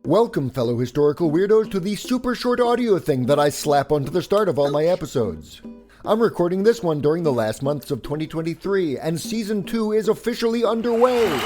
Welcome, fellow historical weirdos, to the super short audio thing that I slap onto the start of all my episodes. I'm recording this one during the last months of 2023, and Season 2 is officially underway!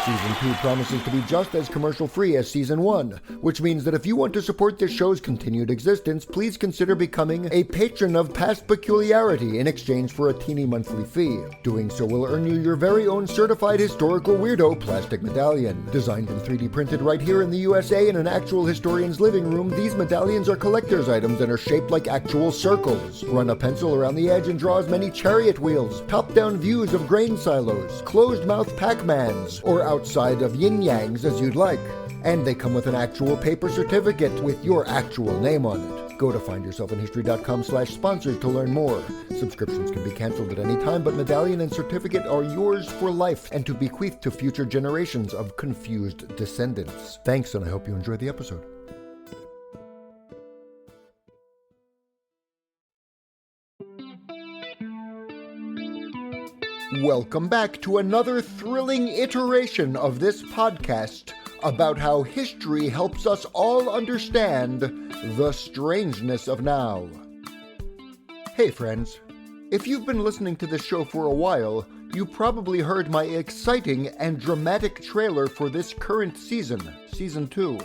Season 2 promises to be just as commercial-free as Season 1, which means that if you want to support this show's continued existence, please consider becoming a patron of Past Peculiarity in exchange for a teeny monthly fee. Doing so will earn you your very own certified historical weirdo plastic medallion. Designed and 3D printed right here in the USA in an actual historian's living room, these medallions are collector's items and are shaped like actual circles. Run a pencil around the edge and draw as many chariot wheels, top-down views of grain silos, closed-mouth Pac-Mans, or outside of yin-yangs as you'd like. And they come with an actual paper certificate with your actual name on it. Go to findyourselfinhistory.com/sponsors to learn more. Subscriptions can be canceled at any time, but medallion and certificate are yours for life and to bequeath to future generations of confused descendants. Thanks, and I hope you enjoy the episode. Welcome back to another thrilling iteration of this podcast about how history helps us all understand the strangeness of now. Hey friends, if you've been listening to this show for a while, you probably heard my exciting and dramatic trailer for this current season, Season 2.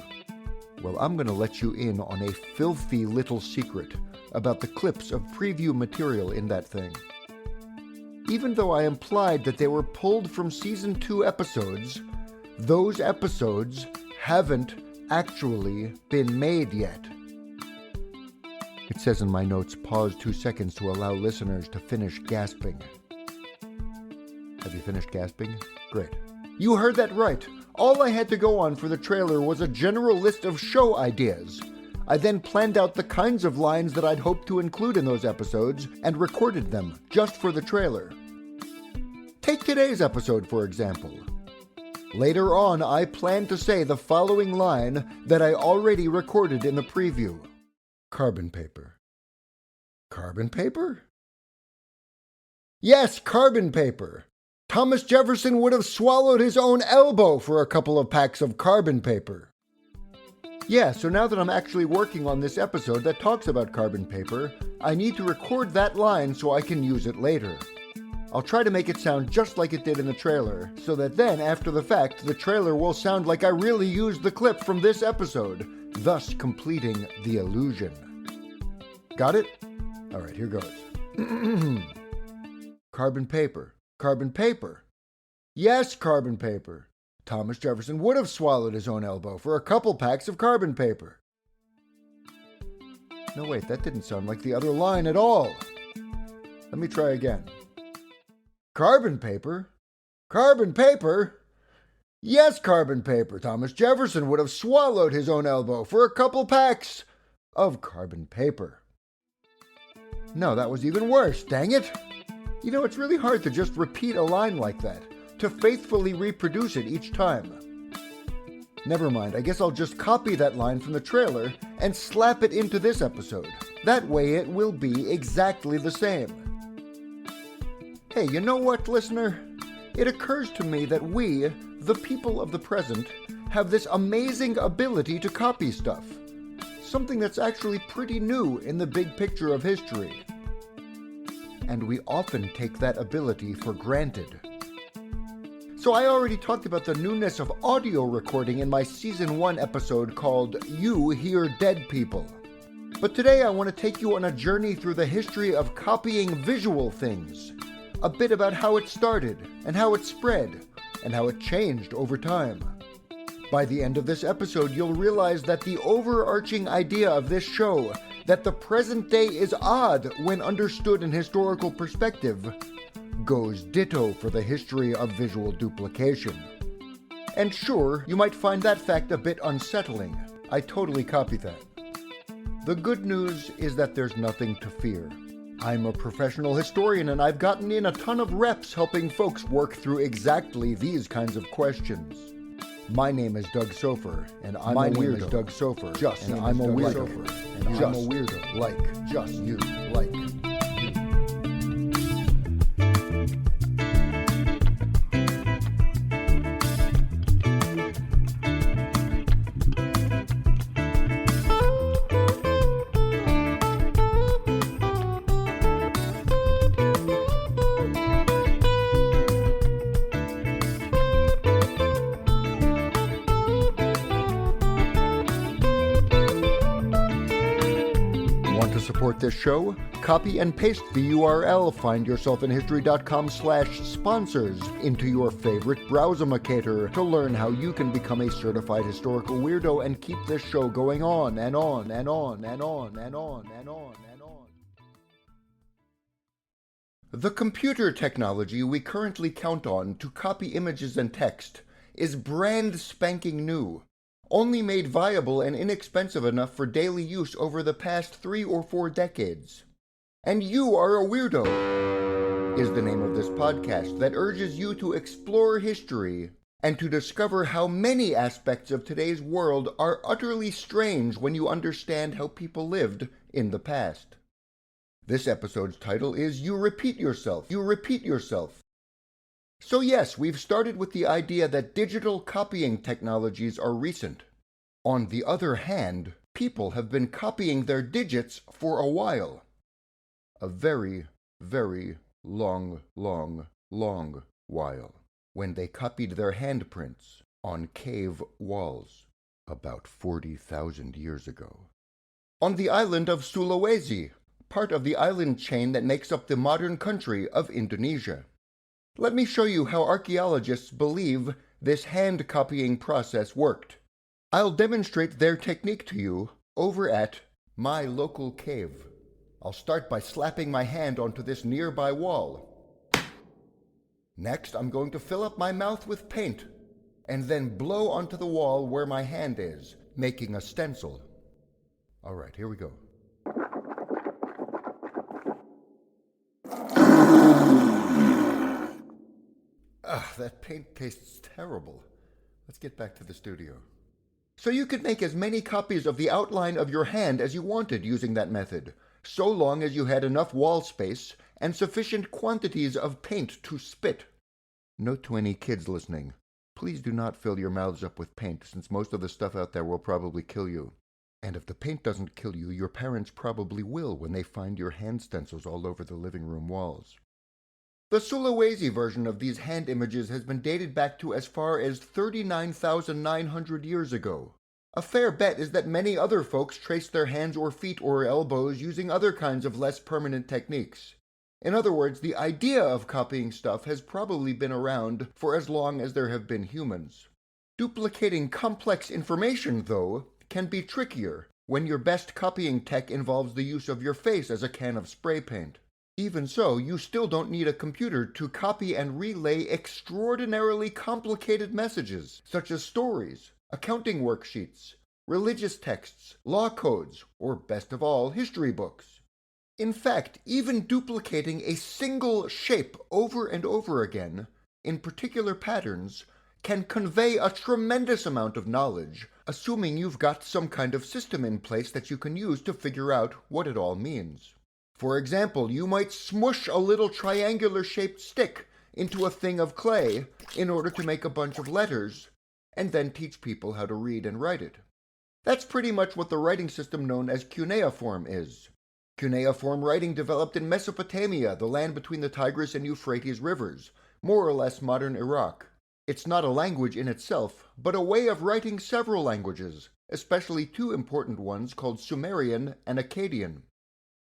Well, I'm gonna let you in on a filthy little secret about the clips of preview material in that thing. Even though I implied that they were pulled from Season 2 episodes, those episodes haven't actually been made yet. It says in my notes, pause 2 seconds to allow listeners to finish gasping. Have you finished gasping? Great. You heard that right. All I had to go on for the trailer was a general list of show ideas. I then planned out the kinds of lines that I'd hoped to include in those episodes and recorded them just for the trailer. Take today's episode, for example. Later on, I plan to say the following line that I already recorded in the preview. Carbon paper. Carbon paper? Yes, carbon paper. Thomas Jefferson would have swallowed his own elbow for a couple of packs of carbon paper. Yeah, so now that I'm actually working on this episode that talks about carbon paper, I need to record that line so I can use it later. I'll try to make it sound just like it did in the trailer, so that then, after the fact, the trailer will sound like I really used the clip from this episode, thus completing the illusion. Got it? Alright, here goes. Carbon paper. Carbon paper. Yes, carbon paper. Thomas Jefferson would have swallowed his own elbow for a couple packs of carbon paper. No, wait, that didn't sound like the other line at all. Let me try again. Carbon paper? Carbon paper? Yes, carbon paper. Thomas Jefferson would have swallowed his own elbow for a couple packs of carbon paper. No, that was even worse, dang it. You know, it's really hard to just repeat a line like that, to faithfully reproduce it each time. Never mind, I guess I'll just copy that line from the trailer and slap it into this episode. That way it will be exactly the same. Hey, you know what, listener? It occurs to me that we, the people of the present, have this amazing ability to copy stuff. Something that's actually pretty new in the big picture of history. And we often take that ability for granted. So I already talked about the newness of audio recording in my Season 1 episode called You Hear Dead People. But today I want to take you on a journey through the history of copying visual things. A bit about how it started, and how it spread, and how it changed over time. By the end of this episode, you'll realize that the overarching idea of this show, that the present day is odd when understood in historical perspective, goes ditto for the history of visual duplication. And sure, you might find that fact a bit unsettling. I totally copy that. The good news is that there's nothing to fear. I'm a professional historian and I've gotten in a ton of reps helping folks work through exactly these kinds of questions. My name is Doug Sofer, and I'm a weirdo. Doug Sofer, just and I'm a weirdo, and I'm a weirdo, like just you, like you. support this show? Copy and paste the URL findyourselfinhistory.com/sponsors into your favorite browser-macator to learn how you can become a certified historical weirdo and keep this show going on and on and on and on and on and on and on. The computer technology we currently count on to copy images and text is brand spanking new, only made viable and inexpensive enough for daily use over the past 3 or 4 decades. And You Are a Weirdo is the name of this podcast that urges you to explore history and to discover how many aspects of today's world are utterly strange when you understand how people lived in the past. This episode's title is You Repeat Yourself. You Repeat Yourself. So yes, we've started with the idea that digital copying technologies are recent. On the other hand, people have been copying their digits for a while. A very, very long while. When they copied their handprints on cave walls about 40,000 years ago. On the island of Sulawesi, part of the island chain that makes up the modern country of Indonesia. Let me show you how archaeologists believe this hand-copying process worked. I'll demonstrate their technique to you over at my local cave. I'll start by slapping my hand onto this nearby wall. Next, I'm going to fill up my mouth with paint and then blow onto the wall where my hand is, making a stencil. All right, here we go. That paint tastes terrible. Let's get back to the studio. So you could make as many copies of the outline of your hand as you wanted using that method, so long as you had enough wall space and sufficient quantities of paint to spit. Note to any kids listening, please do not fill your mouths up with paint, since most of the stuff out there will probably kill you. And if the paint doesn't kill you, your parents probably will when they find your hand stencils all over the living room walls. The Sulawesi version of these hand images has been dated back to as far as 39,900 years ago. A fair bet is that many other folks traced their hands or feet or elbows using other kinds of less permanent techniques. In other words, the idea of copying stuff has probably been around for as long as there have been humans. Duplicating complex information, though, can be trickier when your best copying tech involves the use of your face as a can of spray paint. Even so, you still don't need a computer to copy and relay extraordinarily complicated messages, such as stories, accounting worksheets, religious texts, law codes, or best of all, history books. In fact, even duplicating a single shape over and over again, in particular patterns, can convey a tremendous amount of knowledge, assuming you've got some kind of system in place that you can use to figure out what it all means. For example, you might smush a little triangular-shaped stick into a thing of clay in order to make a bunch of letters, and then teach people how to read and write it. That's pretty much what the writing system known as cuneiform is. Cuneiform writing developed in Mesopotamia, the land between the Tigris and Euphrates rivers, more or less modern Iraq. It's not a language in itself, but a way of writing several languages, especially 2 important ones called Sumerian and Akkadian.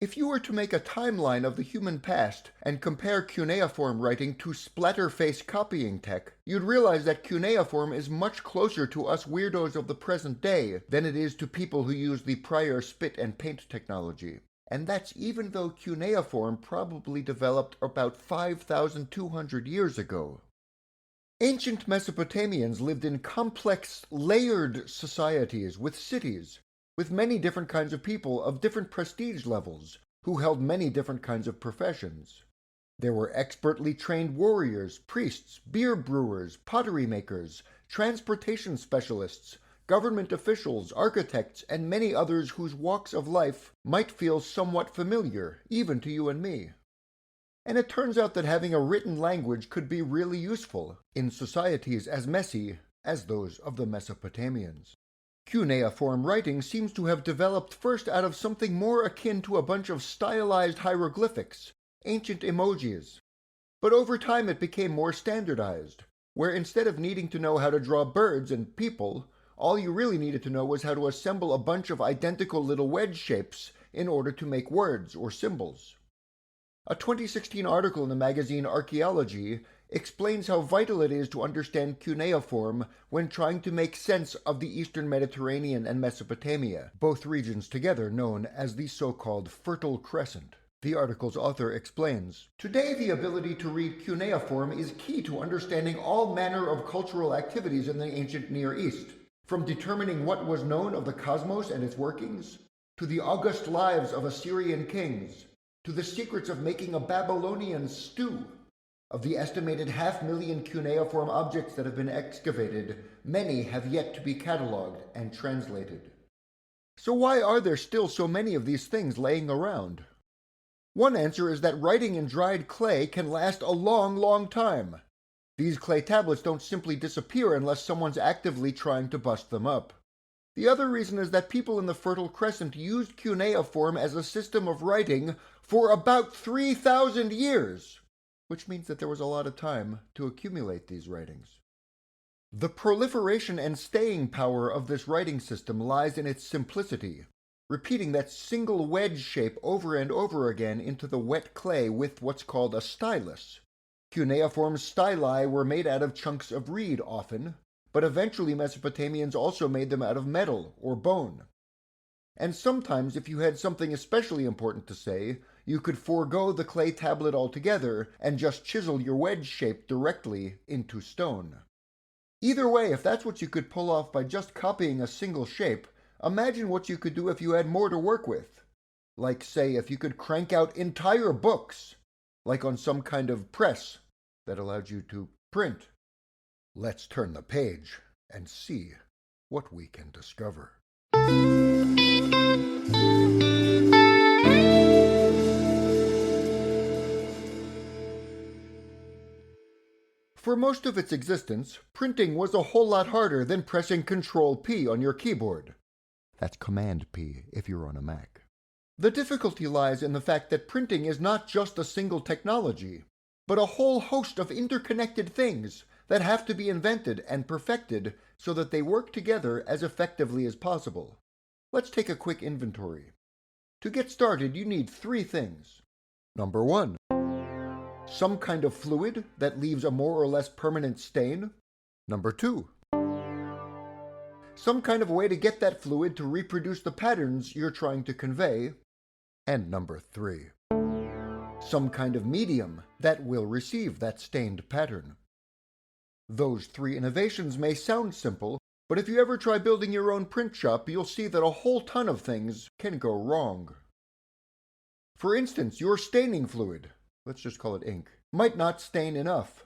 If you were to make a timeline of the human past and compare cuneiform writing to splatterface copying tech, you'd realize that cuneiform is much closer to us weirdos of the present day than it is to people who use the prior spit and paint technology. And that's even though cuneiform probably developed about 5,200 years ago. Ancient Mesopotamians lived in complex, layered societies with cities, with many different kinds of people of different prestige levels, who held many different kinds of professions. There were expertly trained warriors, priests, beer brewers, pottery makers, transportation specialists, government officials, architects, and many others whose walks of life might feel somewhat familiar, even to you and me. And it turns out that having a written language could be really useful in societies as messy as those of the Mesopotamians. Cuneiform writing seems to have developed first out of something more akin to a bunch of stylized hieroglyphics, ancient emojis. But over time it became more standardized, where instead of needing to know how to draw birds and people, all you really needed to know was how to assemble a bunch of identical little wedge shapes in order to make words or symbols. A 2016 article in the magazine Archaeology explains how vital it is to understand cuneiform when trying to make sense of the Eastern Mediterranean and Mesopotamia, both regions together known as the so-called Fertile Crescent. The article's author explains, "Today the ability to read cuneiform is key to understanding all manner of cultural activities in the ancient Near East, from determining what was known of the cosmos and its workings, to the august lives of Assyrian kings, to the secrets of making a Babylonian stew. Of the estimated 500,000 cuneiform objects that have been excavated, many have yet to be catalogued and translated." So why are there still so many of these things laying around? One answer is that writing in dried clay can last a long, long time. These clay tablets don't simply disappear unless someone's actively trying to bust them up. The other reason is that people in the Fertile Crescent used cuneiform as a system of writing for about 3,000 years, which means that there was a lot of time to accumulate these writings. The proliferation and staying power of this writing system lies in its simplicity, repeating that single wedge shape over and over again into the wet clay with what's called a stylus. Cuneiform styli were made out of chunks of reed often, but eventually Mesopotamians also made them out of metal or bone. And sometimes, if you had something especially important to say, you could forego the clay tablet altogether and just chisel your wedge shape directly into stone. Either way, if that's what you could pull off by just copying a single shape, imagine what you could do if you had more to work with. Like, say, if you could crank out entire books, like on some kind of press that allowed you to print. Let's turn the page and see what we can discover. For most of its existence, printing was a whole lot harder than pressing Control-P on your keyboard. That's Command-P if you're on a Mac. The difficulty lies in the fact that printing is not just a single technology, but a whole host of interconnected things that have to be invented and perfected so that they work together as effectively as possible. Let's take a quick inventory. To get started, you need 3 things. Number 1. Some kind of fluid that leaves a more or less permanent stain. Number 2. Some kind of way to get that fluid to reproduce the patterns you're trying to convey. And number 3. Some kind of medium that will receive that stained pattern. Those 3 innovations may sound simple, but if you ever try building your own print shop, you'll see that a whole ton of things can go wrong. For instance, your staining fluid, let's just call it ink, might not stain enough.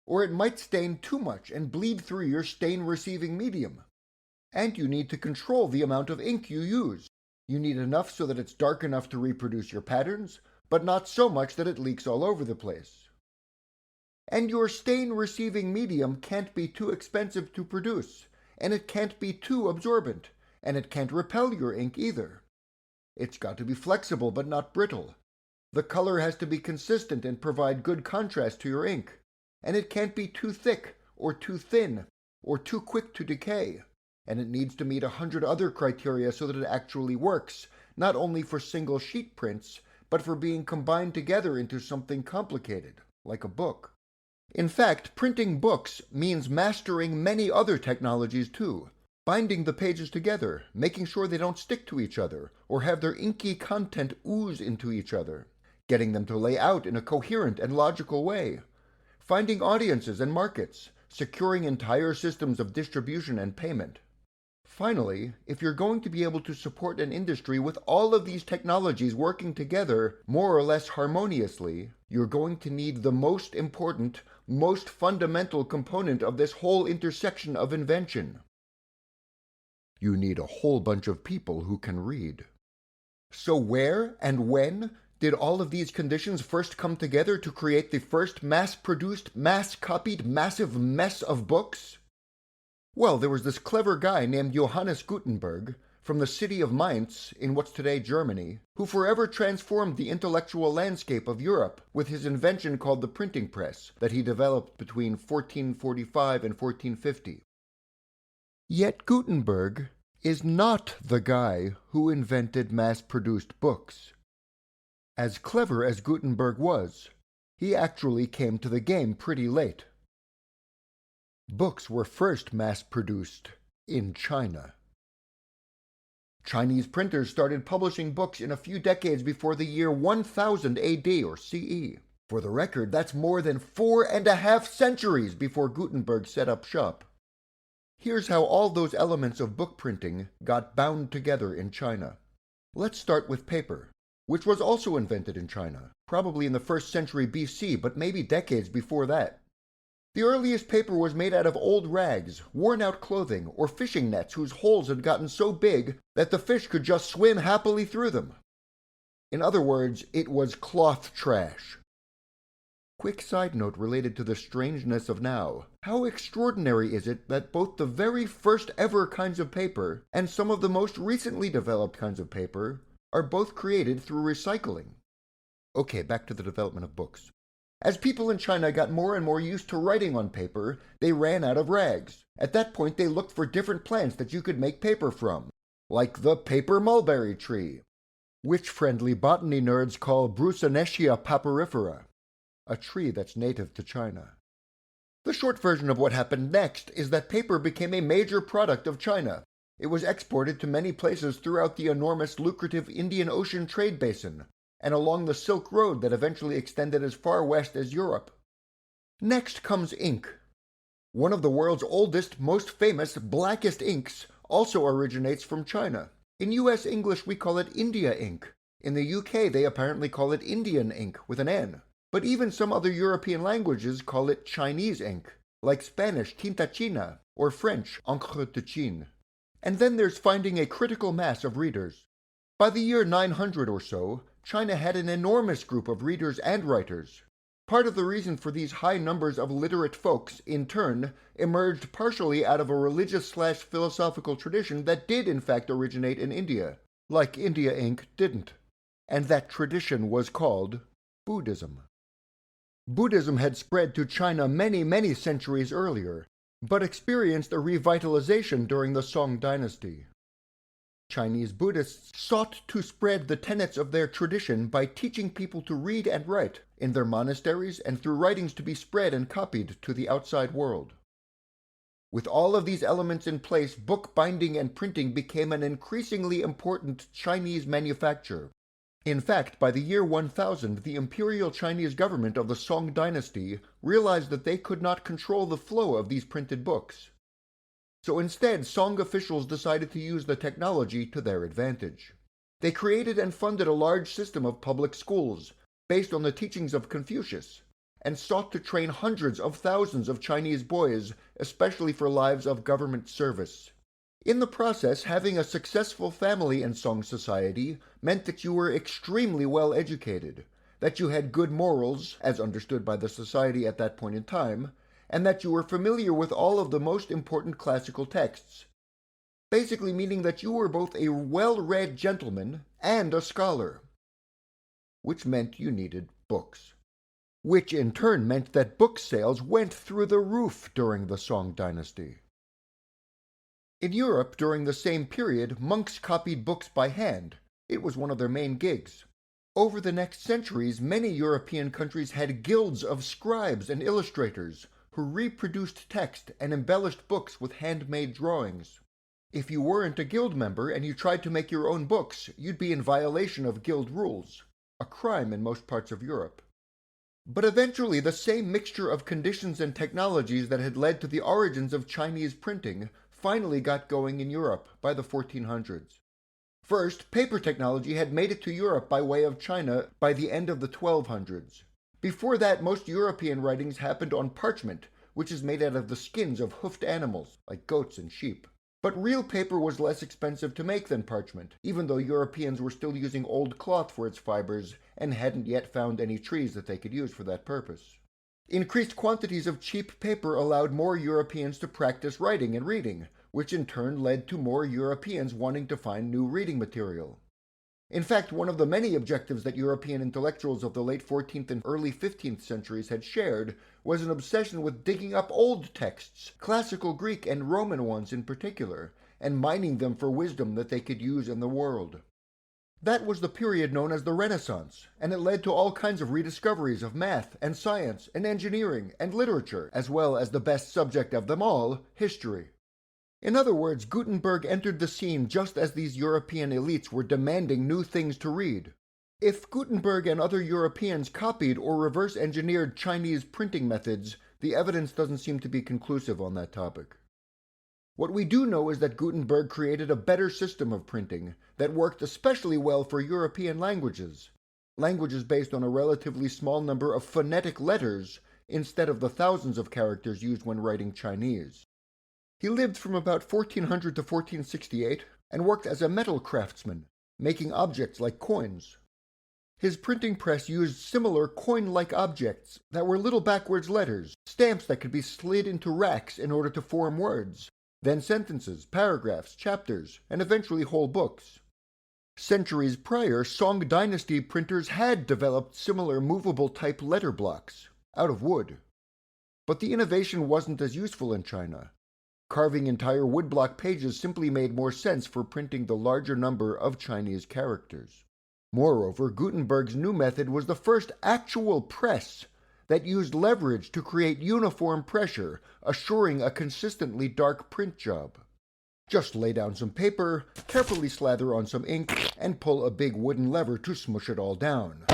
Or it might stain too much and bleed through your stain-receiving medium. And you need to control the amount of ink you use. You need enough so that it's dark enough to reproduce your patterns, but not so much that it leaks all over the place. And your stain-receiving medium can't be too expensive to produce, and it can't be too absorbent, and it can't repel your ink either. It's got to be flexible but not brittle. The color has to be consistent and provide good contrast to your ink, and it can't be too thick or too thin or too quick to decay, and it needs to meet 100 other criteria so that it actually works, not only for single sheet prints, but for being combined together into something complicated, like a book. In fact, printing books means mastering many other technologies too, binding the pages together, making sure they don't stick to each other or have their inky content ooze into each other, getting them to lay out in a coherent and logical way, finding audiences and markets, securing entire systems of distribution and payment. Finally, if you're going to be able to support an industry with all of these technologies working together more or less harmoniously, you're going to need the most important, most fundamental component of this whole intersection of invention. You need a whole bunch of people who can read. So where and when did all of these conditions first come together to create the first mass-produced, mass-copied, massive mess of books? Well, there was this clever guy named Johannes Gutenberg from the city of Mainz in what's today Germany, who forever transformed the intellectual landscape of Europe with his invention called the printing press that he developed between 1445 and 1450. Yet Gutenberg is not the guy who invented mass-produced books. As clever as Gutenberg was, he actually came to the game pretty late. Books were first mass-produced in China. Chinese printers started publishing books in a few decades before the year 1000 AD or CE. For the record, that's more than 4.5 centuries before Gutenberg set up shop. Here's how all those elements of book printing got bound together in China. Let's start with paper, which was also invented in China, probably in the 1st century BC, but maybe decades before that. The earliest paper was made out of old rags, worn-out clothing, or fishing nets whose holes had gotten so big that the fish could just swim happily through them. In other words, it was cloth trash. Quick side note related to the strangeness of now. How extraordinary is it that both the very first ever kinds of paper and some of the most recently developed kinds of paper are both created through recycling? Okay, back to the development of books. As people in China got more and more used to writing on paper, they ran out of rags. At that point, they looked for different plants that you could make paper from, like the paper mulberry tree, which friendly botany nerds call Bruceinetia papyrifera, a tree that's native to China. The short version of what happened next is that paper became a major product of China. It was exported to many places throughout the enormous lucrative Indian Ocean trade basin, and along the Silk Road that eventually extended as far west as Europe. Next comes ink. One of the world's oldest, most famous, blackest inks also originates from China. In US English we call it India ink. In the UK they apparently call it Indian ink with an N. But even some other European languages call it Chinese ink, like Spanish tinta china or French encre de Chine. And then there's finding a critical mass of readers. By the year 900 or so, China had an enormous group of readers and writers. Part of the reason for these high numbers of literate folks, in turn, emerged partially out of a religious/philosophical tradition that did in fact originate in India, like India ink didn't. And that tradition was called Buddhism. Buddhism had spread to China many centuries earlier, but experienced a revitalization during the Song dynasty. Chinese Buddhists sought to spread the tenets of their tradition by teaching people to read and write in their monasteries and through writings to be spread and copied to the outside world. With all of these elements in place, book binding and printing became an increasingly important Chinese manufacture. In fact, by the year 1000, the imperial Chinese government of the Song dynasty realized that they could not control the flow of these printed books. So instead, Song officials decided to use the technology to their advantage. They created and funded a large system of public schools, based on the teachings of Confucius, and sought to train hundreds of thousands of Chinese boys, especially for lives of government service. In the process, having a successful family in Song society meant that you were extremely well educated, that you had good morals, as understood by the society at that point in time, and that you were familiar with all of the most important classical texts. Basically meaning that you were both a well-read gentleman and a scholar. Which meant you needed books. Which in turn meant that book sales went through the roof during the Song dynasty. In Europe, during the same period, monks copied books by hand. It was one of their main gigs. Over the next centuries, many European countries had guilds of scribes and illustrators, who reproduced text and embellished books with handmade drawings. If you weren't a guild member and you tried to make your own books, you'd be in violation of guild rules, a crime in most parts of Europe. But eventually the same mixture of conditions and technologies that had led to the origins of Chinese printing finally got going in Europe by the 1400s. First, paper technology had made it to Europe by way of China by the end of the 1200s. Before that, most European writings happened on parchment, which is made out of the skins of hoofed animals, like goats and sheep. But real paper was less expensive to make than parchment, even though Europeans were still using old cloth for its fibers and hadn't yet found any trees that they could use for that purpose. Increased quantities of cheap paper allowed more Europeans to practice writing and reading, which in turn led to more Europeans wanting to find new reading material. In fact, one of the many objectives that European intellectuals of the late 14th and early 15th centuries had shared was an obsession with digging up old texts, classical Greek and Roman ones in particular, and mining them for wisdom that they could use in the world. That was the period known as the Renaissance, and it led to all kinds of rediscoveries of math and science and engineering and literature, as well as the best subject of them all, history. In other words, Gutenberg entered the scene just as these European elites were demanding new things to read. If Gutenberg and other Europeans copied or reverse engineered Chinese printing methods, the evidence doesn't seem to be conclusive on that topic. What we do know is that Gutenberg created a better system of printing that worked especially well for European languages based on a relatively small number of phonetic letters instead of the thousands of characters used when writing Chinese. He lived from about 1400 to 1468 and worked as a metal craftsman, making objects like coins. His printing press used similar coin-like objects that were little backwards letters, stamps that could be slid into racks in order to form words, then sentences, paragraphs, chapters, and eventually whole books. Centuries prior, Song Dynasty printers had developed similar movable type letter blocks, out of wood. But the innovation wasn't as useful in China. Carving entire woodblock pages simply made more sense for printing the larger number of Chinese characters. Moreover, Gutenberg's new method was the first actual press that used leverage to create uniform pressure, assuring a consistently dark print job. Just lay down some paper, carefully slather on some ink, and pull a big wooden lever to smush it all down.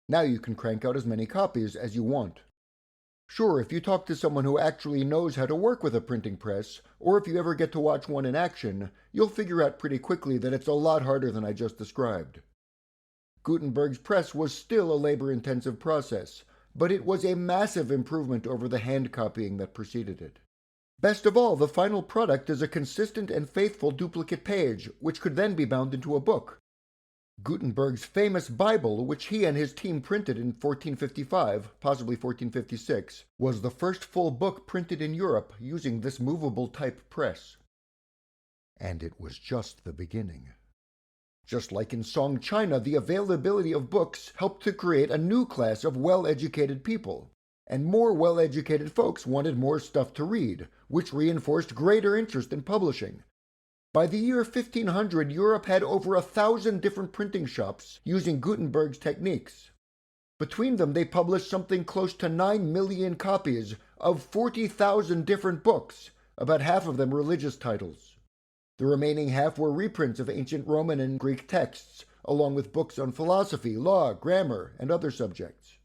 Now you can crank out as many copies as you want. Sure, if you talk to someone who actually knows how to work with a printing press, or if you ever get to watch one in action, you'll figure out pretty quickly that it's a lot harder than I just described. Gutenberg's press was still a labor-intensive process, but it was a massive improvement over the hand copying that preceded it. Best of all, the final product is a consistent and faithful duplicate page, which could then be bound into a book. Gutenberg's famous Bible, which he and his team printed in 1455, possibly 1456, was the first full book printed in Europe using this movable type press. And it was just the beginning. Just like in Song China, the availability of books helped to create a new class of well-educated people. And more well-educated folks wanted more stuff to read, which reinforced greater interest in publishing. By the year 1500, Europe had over 1,000 different printing shops using Gutenberg's techniques. Between them, they published something close to 9 million copies of 40,000 different books, about half of them religious titles. The remaining half were reprints of ancient Roman and Greek texts, along with books on philosophy, law, grammar, and other subjects.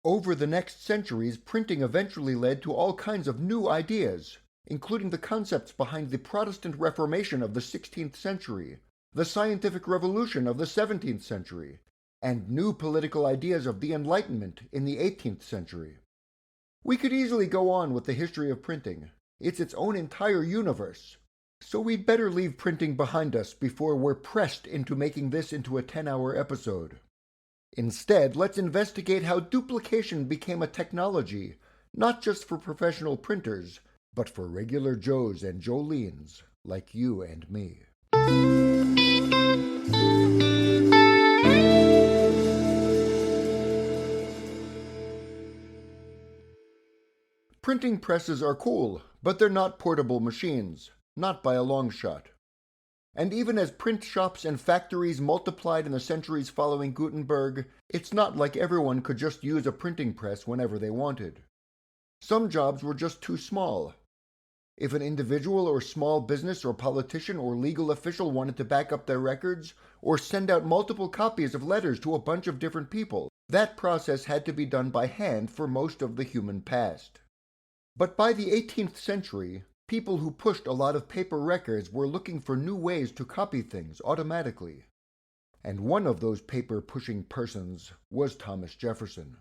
Over the next centuries, printing eventually led to all kinds of new ideas, including the concepts behind the Protestant Reformation of the 16th century, the scientific revolution of the 17th century, and new political ideas of the Enlightenment in the 18th century. We could easily go on with the history of printing. It's its own entire universe. So we'd better leave printing behind us before we're pressed into making this into a 10-hour episode. Instead, let's investigate how duplication became a technology, not just for professional printers, but for regular Joes and Jolenes like you and me. Printing presses are cool, but they're not portable machines, not by a long shot. And even as print shops and factories multiplied in the centuries following Gutenberg, it's not like everyone could just use a printing press whenever they wanted. Some jobs were just too small. If an individual or small business or politician or legal official wanted to back up their records or send out multiple copies of letters to a bunch of different people, that process had to be done by hand for most of the human past. But by the 18th century, people who pushed a lot of paper records were looking for new ways to copy things automatically. And one of those paper-pushing persons was Thomas Jefferson.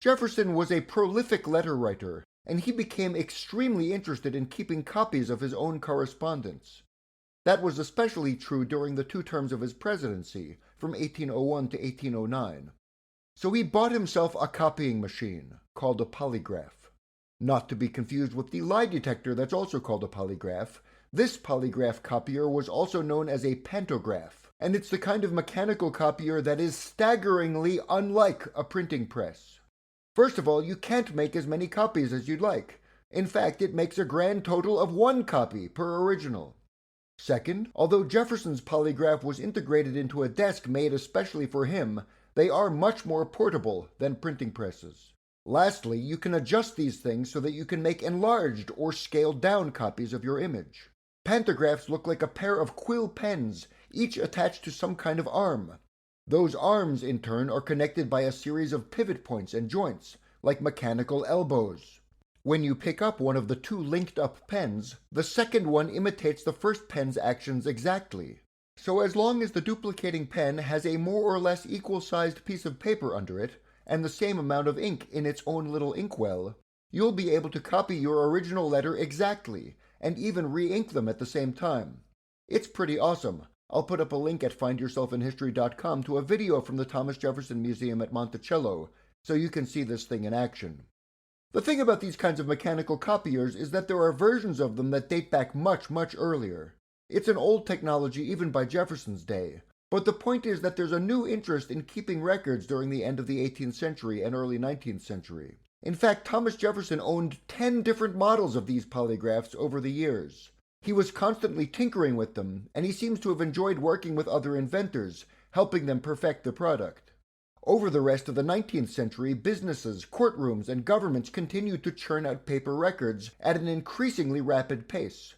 Jefferson was a prolific letter writer, and he became extremely interested in keeping copies of his own correspondence. That was especially true during the 2 terms of his presidency, from 1801 to 1809. So he bought himself a copying machine, called a polygraph. Not to be confused with the lie detector that's also called a polygraph, this polygraph copier was also known as a pantograph, and it's the kind of mechanical copier that is staggeringly unlike a printing press. First of all, you can't make as many copies as you'd like. In fact, it makes a grand total of 1 copy per original. Second, although Jefferson's polygraph was integrated into a desk made especially for him, they are much more portable than printing presses. Lastly, you can adjust these things so that you can make enlarged or scaled down copies of your image. Pantographs look like a pair of quill pens, each attached to some kind of arm. Those arms, in turn, are connected by a series of pivot points and joints, like mechanical elbows. When you pick up one of the two linked-up pens, the second one imitates the first pen's actions exactly. So as long as the duplicating pen has a more or less equal-sized piece of paper under it, and the same amount of ink in its own little inkwell, you'll be able to copy your original letter exactly, and even re-ink them at the same time. It's pretty awesome. I'll put up a link at findyourselfinhistory.com to a video from the Thomas Jefferson Museum at Monticello, so you can see this thing in action. The thing about these kinds of mechanical copiers is that there are versions of them that date back much, much earlier. It's an old technology even by Jefferson's day, but the point is that there's a new interest in keeping records during the end of the 18th century and early 19th century. In fact, Thomas Jefferson owned 10 different models of these polygraphs over the years. He was constantly tinkering with them, and he seems to have enjoyed working with other inventors, helping them perfect the product. Over the rest of the 19th century, businesses, courtrooms, and governments continued to churn out paper records at an increasingly rapid pace.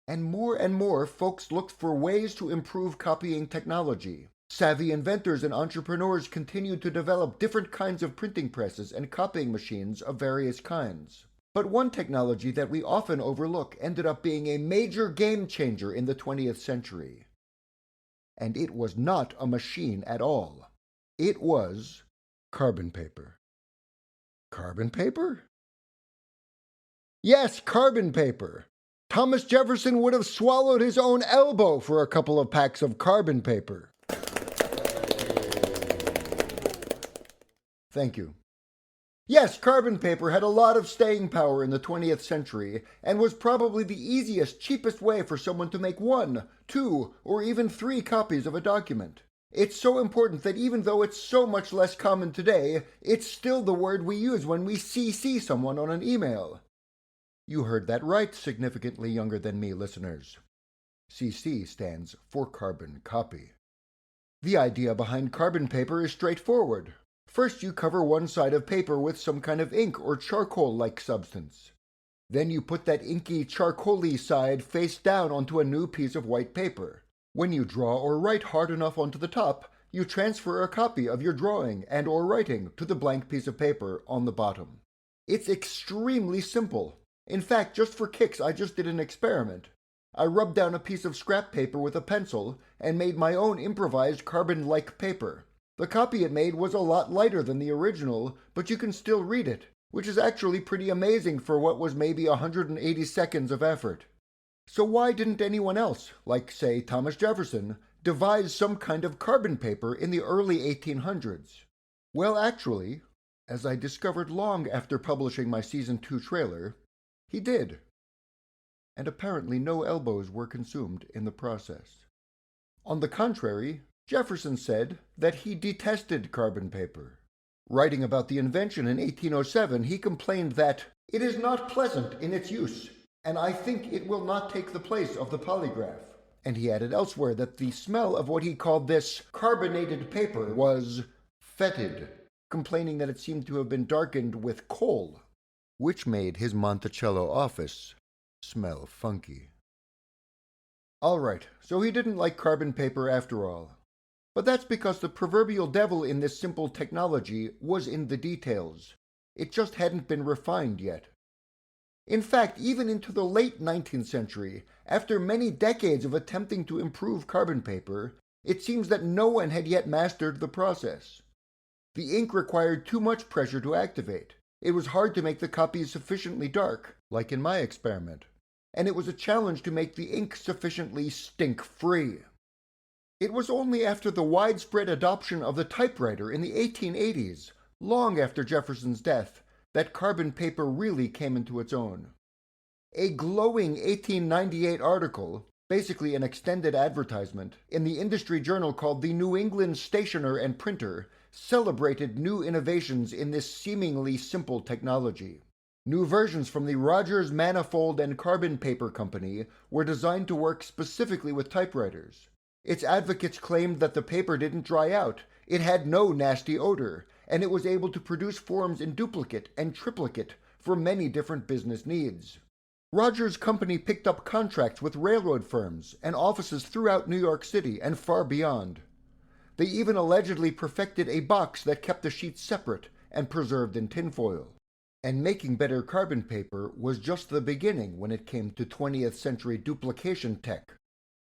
And more folks looked for ways to improve copying technology. Savvy inventors and entrepreneurs continued to develop different kinds of printing presses and copying machines of various kinds. But one technology that we often overlook ended up being a major game changer in the 20th century. And it was not a machine at all. It was carbon paper. Carbon paper? Yes, carbon paper. Thomas Jefferson would have swallowed his own elbow for a couple of packs of carbon paper. Thank you. Yes, carbon paper had a lot of staying power in the 20th century and was probably the easiest, cheapest way for someone to make 1, 2, or even 3 copies of a document. It's so important that even though it's so much less common today, it's still the word we use when we CC someone on an email. You heard that right, significantly younger than me listeners. CC stands for carbon copy. The idea behind carbon paper is straightforward. First, you cover one side of paper with some kind of ink or charcoal-like substance. Then you put that inky, charcoal-y side face down onto a new piece of white paper. When you draw or write hard enough onto the top, you transfer a copy of your drawing and or writing to the blank piece of paper on the bottom. It's extremely simple. In fact, just for kicks, I just did an experiment. I rubbed down a piece of scrap paper with a pencil and made my own improvised carbon-like paper. The copy it made was a lot lighter than the original, but you can still read it, which is actually pretty amazing for what was maybe 180 seconds of effort. So why didn't anyone else, like, say, Thomas Jefferson, devise some kind of carbon paper in the early 1800s? Well, actually, as I discovered long after publishing my Season 2 trailer, he did. And apparently no elbows were consumed in the process. On the contrary, Jefferson said that he detested carbon paper. Writing about the invention in 1807, he complained that it is not pleasant in its use, and I think it will not take the place of the polygraph. And he added elsewhere that the smell of what he called this carbonated paper was fetid, complaining that it seemed to have been darkened with coal, which made his Monticello office smell funky. All right, so he didn't like carbon paper after all. But that's because the proverbial devil in this simple technology was in the details. It just hadn't been refined yet. In fact, even into the late 19th century, after many decades of attempting to improve carbon paper, it seems that no one had yet mastered the process. The ink required too much pressure to activate. It was hard to make the copies sufficiently dark, like in my experiment. And it was a challenge to make the ink sufficiently stink-free. It was only after the widespread adoption of the typewriter in the 1880s, long after Jefferson's death, that carbon paper really came into its own. A glowing 1898 article, basically an extended advertisement, in the industry journal called the New England Stationer and Printer, celebrated new innovations in this seemingly simple technology. New versions from the Rogers Manifold and Carbon Paper Company were designed to work specifically with typewriters. Its advocates claimed that the paper didn't dry out, it had no nasty odor, and it was able to produce forms in duplicate and triplicate for many different business needs. Rogers' company picked up contracts with railroad firms and offices throughout New York City and far beyond. They even allegedly perfected a box that kept the sheets separate and preserved in tinfoil. And making better carbon paper was just the beginning when it came to 20th century duplication tech.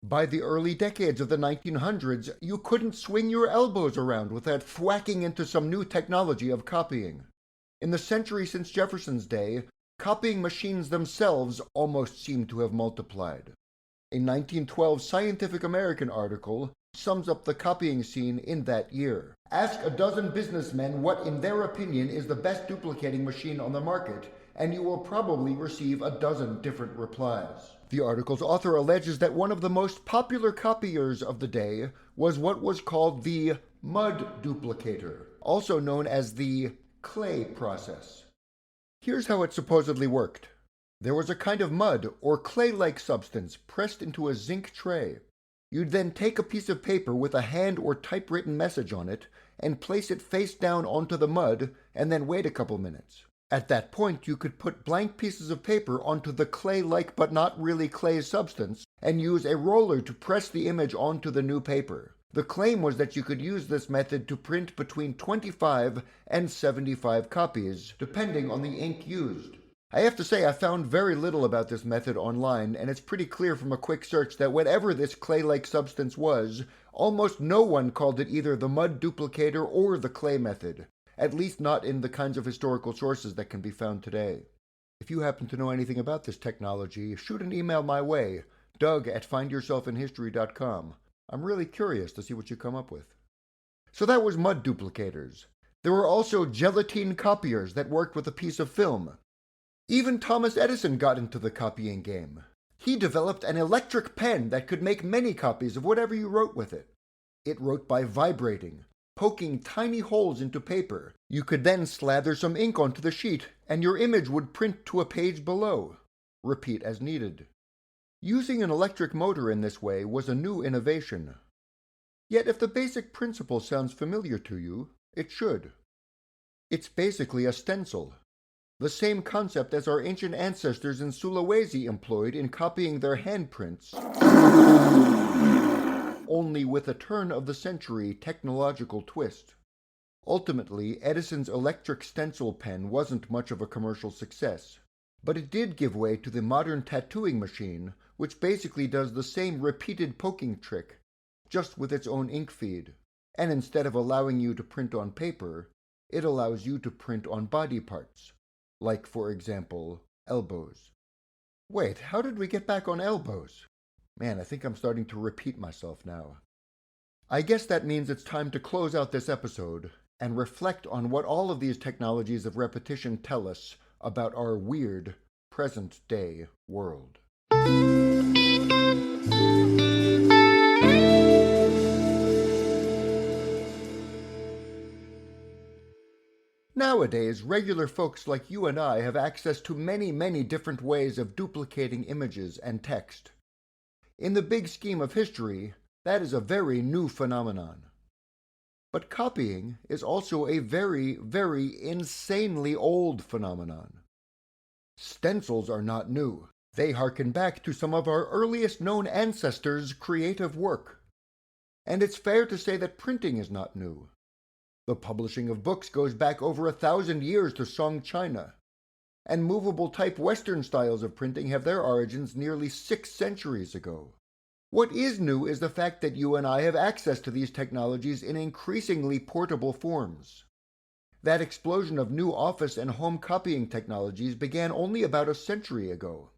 By the early decades of the 1900s, you couldn't swing your elbows around without thwacking into some new technology of copying. In the century since Jefferson's day, copying machines themselves almost seem to have multiplied. A 1912 Scientific American article sums up the copying scene in that year. Ask a dozen businessmen what, in their opinion, is the best duplicating machine on the market, and you will probably receive a dozen different replies. The article's author alleges that one of the most popular copiers of the day was what was called the mud duplicator, also known as the clay process. Here's how it supposedly worked. There was a kind of mud or clay-like substance pressed into a zinc tray. You'd then take a piece of paper with a hand or typewritten message on it and place it face down onto the mud and then wait a couple minutes. At that point, you could put blank pieces of paper onto the clay-like but not really clay substance and use a roller to press the image onto the new paper. The claim was that you could use this method to print between 25 and 75 copies, depending on the ink used. I have to say I found very little about this method online, and it's pretty clear from a quick search that whatever this clay-like substance was, almost no one called it either the mud duplicator or the clay method, at least not in the kinds of historical sources that can be found today. If you happen to know anything about this technology, shoot an email my way, doug@findyourselfinhistory.com. I'm really curious to see what you come up with. So that was mud duplicators. There were also gelatine copiers that worked with a piece of film. Even Thomas Edison got into the copying game. He developed an electric pen that could make many copies of whatever you wrote with it. It wrote by vibrating, poking tiny holes into paper. You could then slather some ink onto the sheet, and your image would print to a page below. Repeat as needed. Using an electric motor in this way was a new innovation. Yet if the basic principle sounds familiar to you, it should. It's basically a stencil. The same concept as our ancient ancestors in Sulawesi employed in copying their handprints, only with a turn-of-the-century technological twist. Ultimately, Edison's electric stencil pen wasn't much of a commercial success, but it did give way to the modern tattooing machine, which basically does the same repeated poking trick, just with its own ink feed. And instead of allowing you to print on paper, it allows you to print on body parts. Like, for example, elbows. Wait, how did we get back on elbows? Man, I think I'm starting to repeat myself now. I guess that means it's time to close out this episode and reflect on what all of these technologies of repetition tell us about our weird, present-day world. Nowadays, regular folks like you and I have access to many, many different ways of duplicating images and text. In the big scheme of history, that is a very new phenomenon. But copying is also a very, very insanely old phenomenon. Stencils are not new. They harken back to some of our earliest known ancestors' creative work. And it's fair to say that printing is not new. The publishing of books goes back over 1,000 years to Song China, and movable type Western styles of printing have their origins nearly 6 centuries ago. What is new is the fact that you and I have access to these technologies in increasingly portable forms. That explosion of new office and home copying technologies began only about a century ago.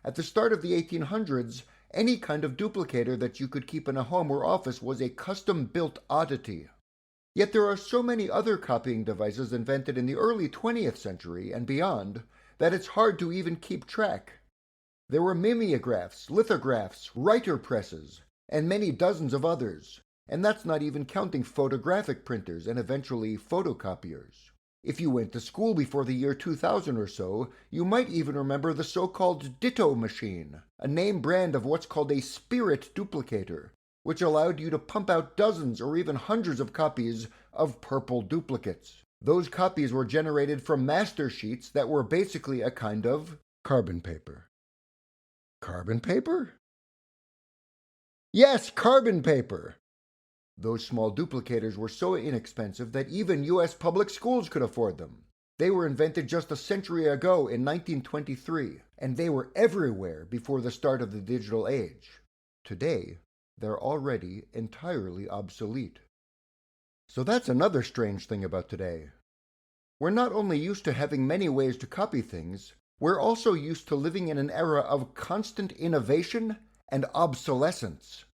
At the start of the 1800s, any kind of duplicator that you could keep in a home or office was a custom-built oddity. Yet there are so many other copying devices invented in the early 20th century and beyond that it's hard to even keep track. There were mimeographs, lithographs, writer presses, and many dozens of others, and that's not even counting photographic printers and eventually photocopiers. If you went to school before the year 2000 or so, you might even remember the so-called ditto machine, a name brand of what's called a spirit duplicator, which allowed you to pump out dozens or even hundreds of copies of purple duplicates. Those copies were generated from master sheets that were basically a kind of carbon paper. Carbon paper? Yes, carbon paper! Those small duplicators were so inexpensive that even U.S. public schools could afford them. They were invented just a century ago in 1923, and they were everywhere before the start of the digital age. Today, they're already entirely obsolete. So that's another strange thing about today. We're not only used to having many ways to copy things, we're also used to living in an era of constant innovation and obsolescence.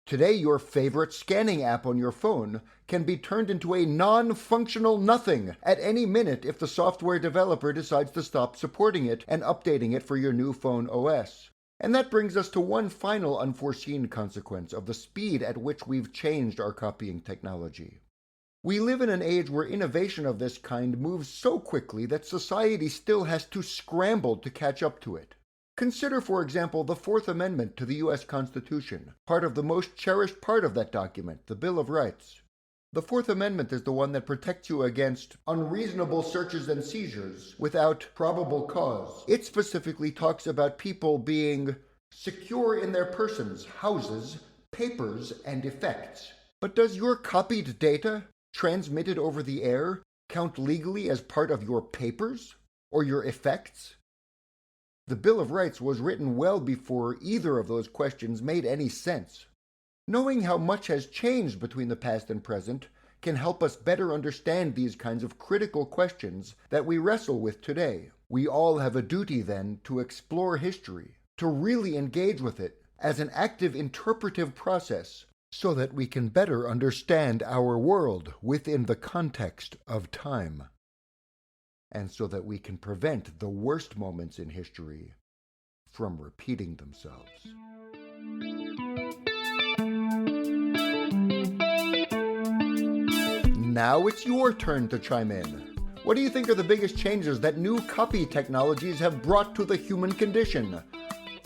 Today, your favorite scanning app on your phone can be turned into a non-functional nothing at any minute if the software developer decides to stop supporting it and updating it for your new phone OS. And that brings us to one final unforeseen consequence of the speed at which we've changed our copying technology. We live in an age where innovation of this kind moves so quickly that society still has to scramble to catch up to it. Consider, for example, the Fourth Amendment to the U.S. Constitution, part of the most cherished part of that document, the Bill of Rights. The Fourth Amendment is the one that protects you against unreasonable searches and seizures without probable cause. It specifically talks about people being secure in their persons, houses, papers, and effects. But does your copied data, transmitted over the air, count legally as part of your papers or your effects? The Bill of Rights was written well before either of those questions made any sense. Knowing how much has changed between the past and present can help us better understand these kinds of critical questions that we wrestle with today. We all have a duty, then, to explore history, to really engage with it as an active interpretive process so that we can better understand our world within the context of time, and so that we can prevent the worst moments in history from repeating themselves. Now it's your turn to chime in. What do you think are the biggest changes that new copy technologies have brought to the human condition?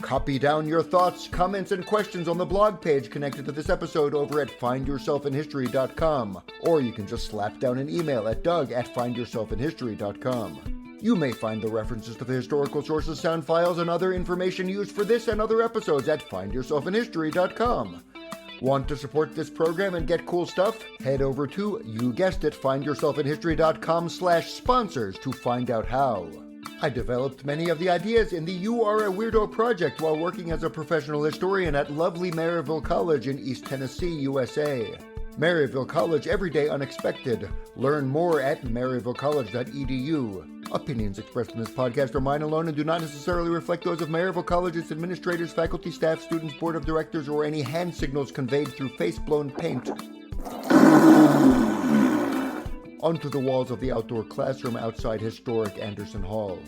Copy down your thoughts, comments, and questions on the blog page connected to this episode over at findyourselfinhistory.com, or you can just slap down an email at doug@findyourselfinhistory.com. You may find the references to the historical sources, sound files, and other information used for this and other episodes at findyourselfinhistory.com. Want to support this program and get cool stuff? Head over to, you guessed it, findyourselfinhistory.com/sponsors to find out how. I developed many of the ideas in the You Are a Weirdo project while working as a professional historian at lovely Maryville College in East Tennessee, USA. Maryville College, everyday unexpected. Learn more at maryvillecollege.edu. Opinions expressed in this podcast are mine alone and do not necessarily reflect those of Maryville College, its administrators, faculty, staff, students, board of directors, or any hand signals conveyed through face-blown paint onto the walls of the outdoor classroom outside historic Anderson Hall.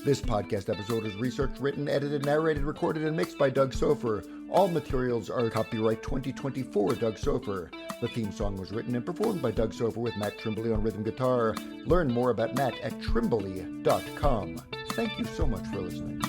This podcast episode is researched, written, edited, narrated, recorded, and mixed by Doug Sofer. All materials are copyright 2024 Doug Sofer. The theme song was written and performed by Doug Sofer with Matt Trimbley on rhythm guitar. Learn more about Matt at trimbley.com. Thank you so much for listening.